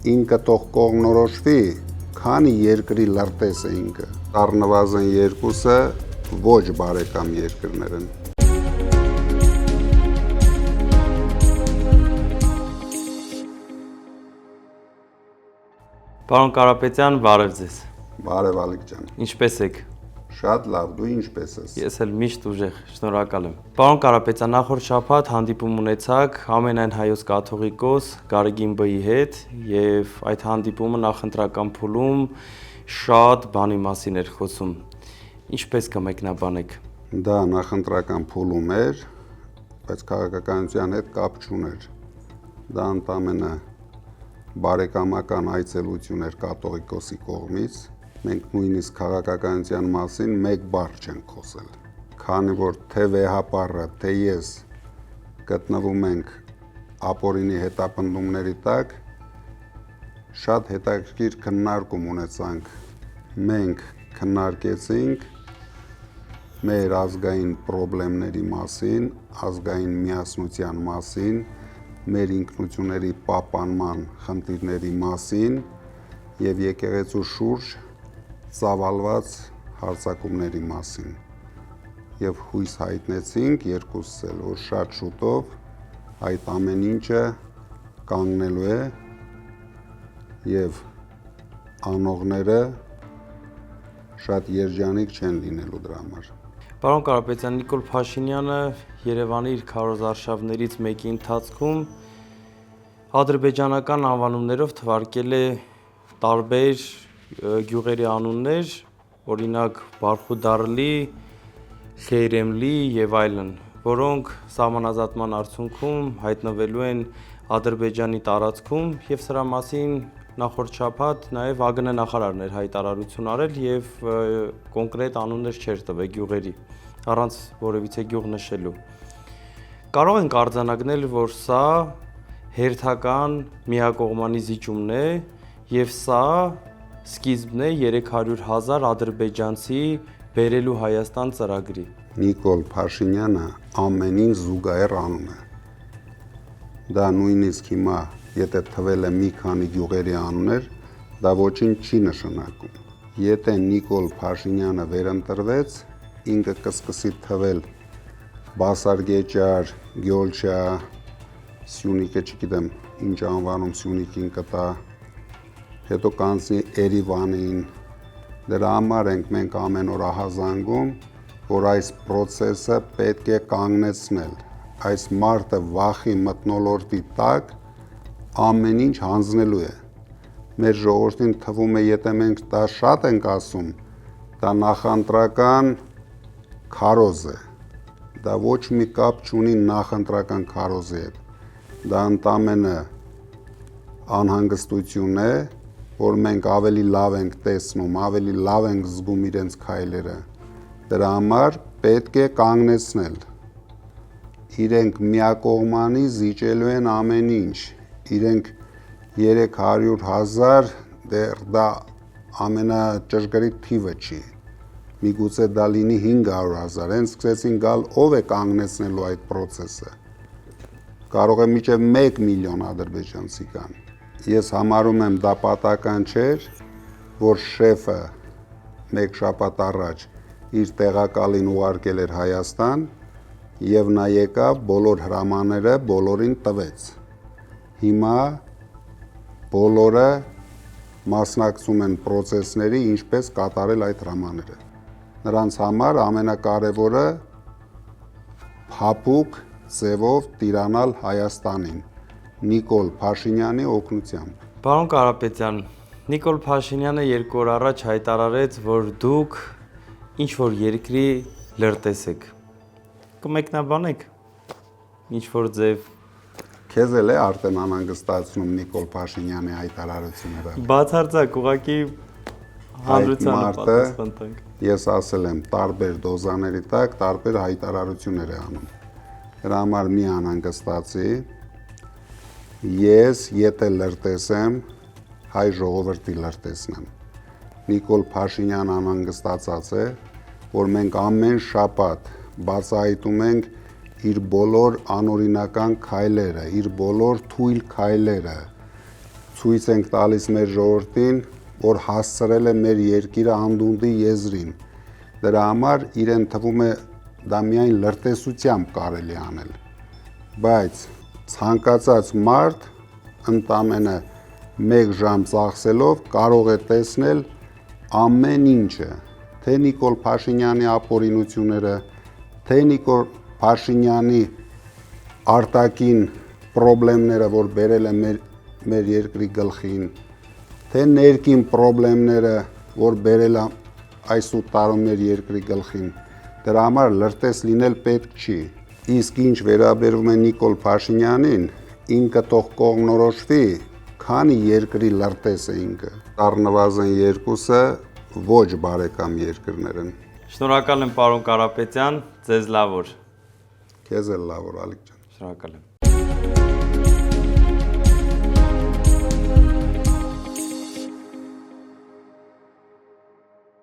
ինքը թող կողմնորոշվի, քանի երկրի լրտես է ինքը։ Առնվազն երկուսը ոչ բարեկամ երկրներ են։ Պարոն Կարապետյան, բարև ձեզ։ Բարև Ալիկ ջան։ Ինչպե՞ս եք։ Շատ լավ, դու ինչպե՞ս ես։ Ես էլ միշտ ուժեղ, շնորհակալ եմ։ Պարոն Կարապետյան, նախորդ շաբաթ հանդիպում ունեցաք ամենայն հայոց կաթողիկոս Գարեգին Բ-ի հետ եւ այդ հանդիպումը նախընտրական փուլում շատ բանի մասին էր խոսում։ Ինչպե՞ս կմեկնաբանեք։ Դա նախընտրական փուլում էր, բայց քաղաքականության հետ կապ չուներ։ Դա ընդամենը բարեկամական այցելություն էր կաթողիկոսի կողմից, մենք նույնիսկ քաղաքականության մասին մեկ բառ չենք խոսել, քանի որ թե վեհապարը, թե ես գտնվում ենք ապօրինի հետապնդումների տակ, շատ հետաքրքիր քննարկում ունեցանք, մենք քննարկեցինք մեր ազգային խնդիրների մասին, ազգային միասնության մասին, մեր ինքնությունների պահպանման խնդիրների մասին եւ եկեղեցու շուրջ ծավալված հարձակումների մասին եւ հույս հայտնեցինք երկուսս էլ, որ շատ շուտով այդ ամեն ինչը կանգնելու է եւ անողները շատ երջանիկ չեն լինելու դրա համար։ Պարոն Կարապետյան, Նիկոլ Փաշինյանը Երևանի իր քարոզարշավներից մեկի ընթացքում ադրբեջանական անվանումներով թվարկել է տարբեր գյուղերի անուններ, օրինակ Բարխուդարլի, Խեյրեմլի եւ այլն, որոնք սահմանազատման արդյունքում հայտնվելու են Ադրբեջանի տարածքում եւ սրա մասին նախորդ շաբաթ նաեւ ԱԳՆ նախարարն էր հայտարարություն արել եւ կոնկրետ անուններ չէր տվել գյուղերի, առանց որևիցե գյուղ նշելու։ Կարող ենք արձանագրել, որ սա հերթական միակողմանի զիջումն է եւ սա սկիզբն է 300,000 ադրբեջանցի բերելու Հայաստան ծրագրի։ Նիկոլ Փաշինյանը ամենին զուգահեռ անում է։ Դա նույնիսկ հիմա եթե թվել է մի քանի գյուղերի անուններ, դա ոչինչ չի նշանակում։ Եթե Նիկոլ Փաշինյանը վերընտրվեց, ինքը կսկսի թվել Բասարգեճար, Գյոլչա, Սյունիքը, չգիտեմ ինչ անվանում Սյունիքին կտա, հետո կանցնի Երևանին։ Դրա համար ենք մենք ամեն օր ահազանգում, որ այս process-ը պետք է կանգնեցնել։ Այս մարդը վախի մթնոլորտի տակ ամեն ինչ հանձնելու է։ Մեր ժողովրդին թվում է, եթե մենք դա շատ ենք ասում, դա նախընտրական քարոզ է։ Դա ոչ մի կապ չունի նախընտրական քարոզի հետ։ Դա ընդամենը անհանգստություն է, որ մենք ավելի լավ ենք տեսնում, ավելի լավ ենք զգում իրենց քայլերը։ Դրա համար պետք է կանգնեցնել։ Իրենք միակողմանի զիջելու են ամեն ինչ։ Իրենք 300,000 դեռ դա ամենաճշգրիտ թիվը չի։ Միգուցե դա լինի 500,000, հենց սկսեցին գալ, ով է կանգնեցնելու այդ process-ը։ Կարող է մինչև 1 միլիոն ադրբեջանցի կան։ Ես համարում եմ դա պատահական չէր, որ շեֆը մեկ շաբաթ առաջ իր տեղակալին ուղարկել էր Հայաստան եւ նա եկավ բոլոր հրամանները բոլորին տվեց։ Հիմա բոլորը մասնակցում են process-ների, ինչպես կատարել այդ հրամանները։ Նրանց համար ամենակարևորը փափուկ ձևով տիրանալ Հայաստանին Նիկոլ Փաշինյանի օգնությամբ։ Պարոն Կարապետյան, Նիկոլ Փաշինյանը 2 օր առաջ հայտարարեց, որ դուք ինչ որ երկրի լրտես եք։ Կմեկնաբանեք ինչ որ ձև։ Քեզ էլ է արդեն անհանգստացնում Նիկոլ Փաշինյանի հայտարարությունները։ Բացարձակ, ուղղակի հանրությանը պատասխան տանք։ Ես ասել եմ, տարբեր դոզաների տակ տարբեր հայտարարություններ է անում։ Դրա համար մի անհանգստացի։ Ես եթե լրտես եմ, հայ ժողովրդի լրտեսն եմ։ Նիկոլ Փաշինյան անհանգստացած է, որ մենք ամեն շաբաթ բացահայտում ենք իր բոլոր անօրինական քայլերը, իր բոլոր թույլ քայլերը, ցույց ենք տալիս մեր ժողովրդին, որ հասցրել է մեր երկիրը անդունդի եզրին։ Դրա համար իրեն թվում է դա միայն լրտեսությամբ կարելի անել։ Բայց ցանկացած մարդ ընդամենը 1 ժամ ծախսելով կարող է տեսնել ամեն ինչը, թե Նիկոլ Փաշինյանի ապօրինությունները, թե Նիկոլ Փաշինյանի արտաքին խնդիրները, որ բերել է մեր երկրի գլխին, թե ներքին խնդիրները, որ բերել է այս 8 տարում մեր երկրի գլխին։ Դրա համար լրտես լինել պետք չի։ Իսկ ինչ վերաբերում է Նիկոլ Փաշինյանին, ինքը թող կողմնորոշվի, քանի երկրի լրտես է ինքը։ Առնվազն 2-ը ոչ բարեկամ երկրներ են։ Շնորհակալ եմ պարոն Կարապետյան, ձեզ լավ օր։ Քեզ էլ լավ օր, Ալիկ ջան։ Շնորհակալ եմ։